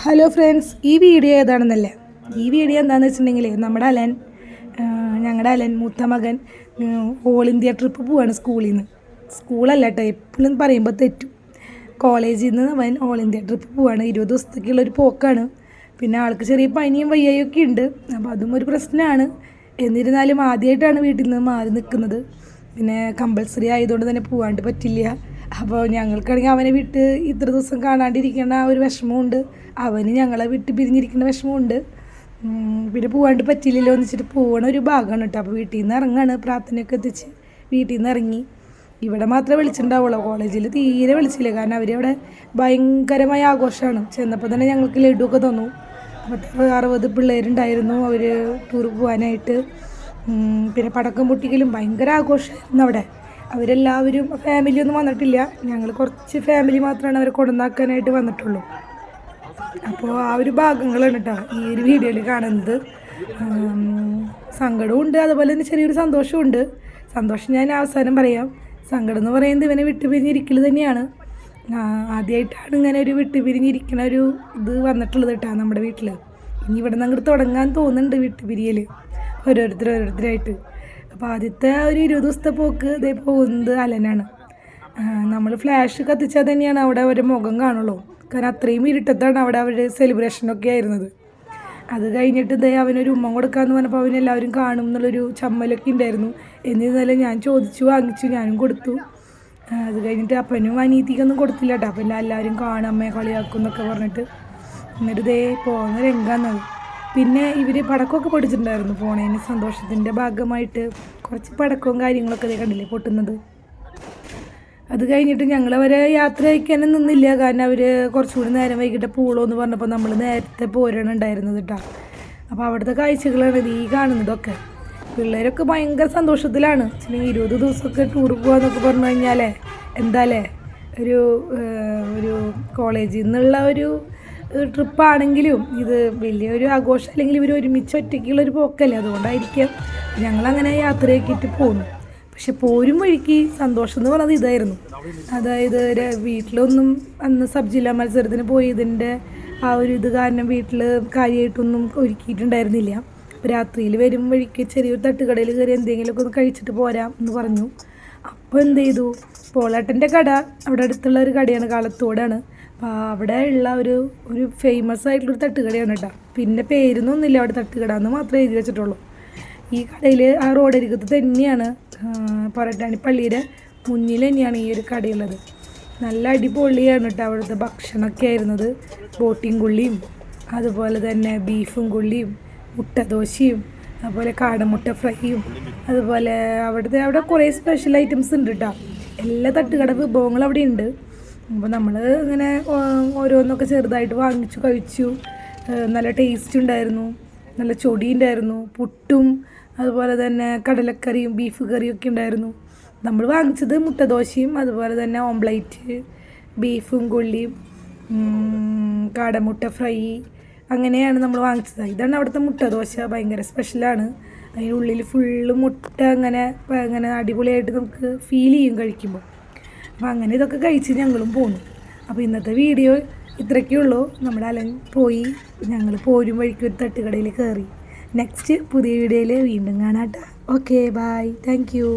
Hello friends, ഈ video ഏതാണെന്നല്ലേ, ഈ video എന്താണെന്ന് വെച്ചിട്ടുണ്ടെങ്കിൽ ഞങ്ങളുടെ അലൻ മൂത്ത മകൻ ഓൾ ഇന്ത്യ ട്രിപ്പ് പോവാണ് സ്കൂളിൽ നിന്ന്. സ്കൂളല്ല കേട്ടോ, എപ്പോഴും പറയുമ്പോൾ തെറ്റും. കോളേജിൽ നിന്ന് അവൻ ഓൾ ഇന്ത്യ ട്രിപ്പ് പോവാണ്. 20 ദിവസത്തേക്കുള്ളൊരു പോക്കാണ്. പിന്നെ ആൾക്ക് ചെറിയ പനിയും വയ്യായൊക്കെ ഉണ്ട്, അപ്പോൾ അതും ഒരു പ്രശ്നമാണ്. എന്നിരുന്നാലും ആദ്യമായിട്ടാണ് വീട്ടിൽ നിന്ന് മാറി നിൽക്കുന്നത്. പിന്നെ കമ്പൽസറി ആയതുകൊണ്ട് തന്നെ പോകാണ്ട് പറ്റില്ല. അപ്പോൾ ഞങ്ങൾക്കാണെങ്കിൽ അവനെ വിട്ട് ഇത്ര ദിവസം കാണാണ്ടിരിക്കേണ്ട ഒരു വിഷമമുണ്ട്, അവന് ഞങ്ങളെ വിട്ട് പിരിഞ്ഞിരിക്കുന്ന വിഷമമുണ്ട്. പിന്നെ പോകാണ്ട് പറ്റില്ലല്ലോ എന്ന് വെച്ചിട്ട് പോകണ ഒരു ഭാഗമാണ് കേട്ടോ. അപ്പോൾ വീട്ടിൽ നിന്ന് ഇറങ്ങാണ്, പ്രാർത്ഥനയൊക്കെ എത്തിച്ച് വീട്ടിൽ നിന്ന് ഇറങ്ങി. ഇവിടെ മാത്രമേ വിളിച്ചിട്ടുണ്ടാവുള്ളൂ, കോളേജിൽ തീരെ വിളിച്ചില്ല. കാരണം അവരവിടെ ഭയങ്കരമായ ആഘോഷമാണ്. ചെന്നപ്പോൾ തന്നെ ഞങ്ങൾക്ക് ലഡുവൊക്കെ തന്നു. 60 പിള്ളേരുണ്ടായിരുന്നു അവർ ടൂർ പോകാനായിട്ട്. പിന്നെ പടക്കം പൊട്ടിക്കലും ഭയങ്കര ആഘോഷമായിരുന്നു അവിടെ. അവരെല്ലാവരും ഫാമിലിയൊന്നും വന്നിട്ടില്ല, ഞങ്ങൾ കുറച്ച് ഫാമിലി മാത്രമാണ് അവരെ കൊണ്ടുവന്നാക്കാനായിട്ട് വന്നിട്ടുള്ളൂ. അപ്പോൾ ആ ഒരു ഭാഗങ്ങളാണ് കേട്ടോ ഈ ഒരു വീഡിയോയിൽ കാണുന്നത്. സങ്കടമുണ്ട്, അതുപോലെ തന്നെ ചെറിയൊരു സന്തോഷമുണ്ട്. സന്തോഷം ഞാൻ അവസാനം പറയാം. സങ്കടം എന്ന് പറയുന്നത് ഇവനെ വിട്ടുപിരിഞ്ഞിരിക്കൽ തന്നെയാണ്. ആദ്യമായിട്ടാണ് ഇങ്ങനെ ഒരു വിട്ടുപിരിഞ്ഞിരിക്കണ ഒരു ഇത് വന്നിട്ടുള്ളത് കേട്ടോ നമ്മുടെ വീട്ടിൽ. ഇനി ഇവിടെ നിന്ന് അങ്ങോട്ട് തുടങ്ങാൻ തോന്നുന്നുണ്ട് വിട്ടുപിരിയൽ ഓരോരുത്തരായിട്ട്. അപ്പോൾ ആദ്യത്തെ ഒരു 20 ദിവസത്തെ പോക്ക് ഇതേ പോകുന്നത് അലനാണ്. നമ്മൾ ഫ്ലാഷ് കത്തിച്ചാൽ തന്നെയാണ് അവിടെ അവരുടെ മുഖം കാണുള്ളൂ. കാരണം അത്രയും ഇരുട്ടത്താണ് അവിടെ അവരുടെ സെലിബ്രേഷനൊക്കെ ആയിരുന്നത്. അത് കഴിഞ്ഞിട്ട് അവനൊരു ഉമ്മ കൊടുക്കാമെന്ന് പറഞ്ഞപ്പോൾ അവനെല്ലാവരും കാണും എന്നുള്ളൊരു ചമ്മലൊക്കെ ഉണ്ടായിരുന്നു. എന്നിരുന്നാലും ഞാൻ ചോദിച്ചു വാങ്ങിച്ചു, ഞാനും കൊടുത്തു. അത് കഴിഞ്ഞിട്ട് അപ്പനും അനീതിക്കൊന്നും കൊടുത്തില്ല കേട്ടോ. അപ്പം എല്ലാവരും കാണും, അമ്മയെ കളിയാക്കും എന്നൊക്കെ പറഞ്ഞിട്ട്. എന്നിട്ട് പോകുന്ന രംഗാന്നത്. പിന്നെ ഇവർ പടക്കമൊക്കെ പൊട്ടിച്ചിട്ടുണ്ടായിരുന്നു പോണേന് സന്തോഷത്തിൻ്റെ ഭാഗമായിട്ട്. കുറച്ച് പടക്കവും കാര്യങ്ങളൊക്കെ കണ്ടില്ലേ പൊട്ടുന്നത്. അത് കഴിഞ്ഞിട്ട് ഞങ്ങളവരെ യാത്ര അയക്കാനും നിന്നില്ല. കാരണം അവർ കുറച്ചുകൂടി നേരം വൈകിട്ട് പൂളോ എന്ന് പറഞ്ഞപ്പോൾ നമ്മൾ നേരത്തെ പോരാണ് ഉണ്ടായിരുന്നത് കേട്ടോ. അപ്പോൾ അവിടുത്തെ കാഴ്ചകളാണ് ഈ കാണുന്നതൊക്കെ. പിള്ളേരൊക്കെ ഭയങ്കര സന്തോഷത്തിലാണ്. 20 ദിവസമൊക്കെ ടൂർ പോകാമെന്നൊക്കെ പറഞ്ഞു കഴിഞ്ഞാലേ എന്താല്ലേ ഒരു കോളേജിൽ നിന്നുള്ള ഒരു ട്രിപ്പാണെങ്കിലും ഇത് വലിയൊരു ആഘോഷം, അല്ലെങ്കിൽ ഇവർ ഒരുമിച്ച് ഒറ്റയ്ക്കുള്ളൊരു പോക്കല്ലേ, അതുകൊണ്ടായിരിക്കാം ഞങ്ങളങ്ങനെ യാത്രയാക്കിയിട്ട് പോകുന്നു. പക്ഷെ പോരും വഴിക്ക് സന്തോഷം എന്ന് പറയുന്നത് ഇതായിരുന്നു. അതായത് വീട്ടിലൊന്നും അന്ന് സബ് ജില്ലാ മത്സരത്തിന് പോയതിൻ്റെ ആ ഒരു ഇത് കാരണം വീട്ടിൽ കാര്യമായിട്ടൊന്നും ഒരുക്കിയിട്ടുണ്ടായിരുന്നില്ല. രാത്രിയിൽ വരും വഴിക്ക് ചെറിയൊരു തട്ടുകടയിൽ കയറി എന്തെങ്കിലുമൊക്കെ ഒന്ന് കഴിച്ചിട്ട് പോരാം എന്ന് പറഞ്ഞു. അപ്പോൾ എന്ത് ചെയ്തു, പോളേട്ടൻ്റെ കട അവിടെ അടുത്തുള്ള ഒരു കടയാണ്, കാലത്തോടാണ്. അപ്പോൾ അവിടെ ഉള്ള ഒരു ഫേമസ് ആയിട്ടുള്ളൊരു തട്ടുകടയാണ് കേട്ടോ. പിന്നെ പേരൊന്നുമില്ല അവിടെ, തട്ടുകട എന്ന് മാത്രമേ എഴുതി വെച്ചിട്ടുള്ളൂ. ഈ കടയിൽ ആ റോഡരികത്ത് തന്നെയാണ്, പൊരട്ടാണി പള്ളിയുടെ മുന്നിൽ തന്നെയാണ് ഈ ഒരു കടയുള്ളത്. നല്ല അടിപൊളിയാണ് കേട്ടോ അവിടുത്തെ ഭക്ഷണമൊക്കെ ആയിരുന്നത്. ബോട്ടിങ് കുള്ളിയും അതുപോലെ തന്നെ ബീഫും കുള്ളിയും മുട്ടദോശയും അതുപോലെ കാടമുട്ട ഫ്രൈയും അതുപോലെ അവിടെ കുറേ സ്പെഷ്യൽ ഐറ്റംസ് ഉണ്ട് കേട്ടോ. എല്ലാ തട്ടുകട വിഭവങ്ങളും അവിടെ ഉണ്ട്. അപ്പോൾ നമ്മൾ ഇങ്ങനെ ഓരോന്നൊക്കെ ചെറുതായിട്ട് വാങ്ങിച്ചു കഴിച്ചു. നല്ല ടേസ്റ്റ് ഉണ്ടായിരുന്നു, നല്ല ചൊടി ഉണ്ടായിരുന്നു. പുട്ടും അതുപോലെ തന്നെ കടലക്കറിയും ബീഫ് കറിയും ഒക്കെ ഉണ്ടായിരുന്നു. നമ്മൾ വാങ്ങിച്ചത് മുട്ടദോശയും അതുപോലെ തന്നെ ഓംപ്ലേറ്റ്, ബീഫും കൊള്ളിയും കാടമുട്ട ഫ്രൈ, അങ്ങനെയാണ് നമ്മൾ വാങ്ങിച്ചത്. ഇതാണ് അവിടുത്തെ മുട്ടദോശ, ഭയങ്കര സ്പെഷ്യലാണ്. അതിനുള്ളിൽ ഫുള്ള് മുട്ട അങ്ങനെ അടിപൊളിയായിട്ട് നമുക്ക് ഫീൽ ചെയ്യും കഴിക്കുമ്പോൾ. അപ്പോൾ അങ്ങനെ ഇതൊക്കെ കഴിച്ച് ഞങ്ങളും പോന്നു. അപ്പോൾ ഇന്നത്തെ വീഡിയോ ഇത്രയൊക്കെ ഉള്ളൂ. നമ്മുടെ അലൻ പോയി, ഞങ്ങൾ പോരും വഴിക്ക് ഒരു തട്ടുകടയിൽ കയറി. നെക്സ്റ്റ് പുതിയ വീഡിയോയിൽ വീണ്ടും കാണാം കേട്ടോ. Okay, bye, thank U.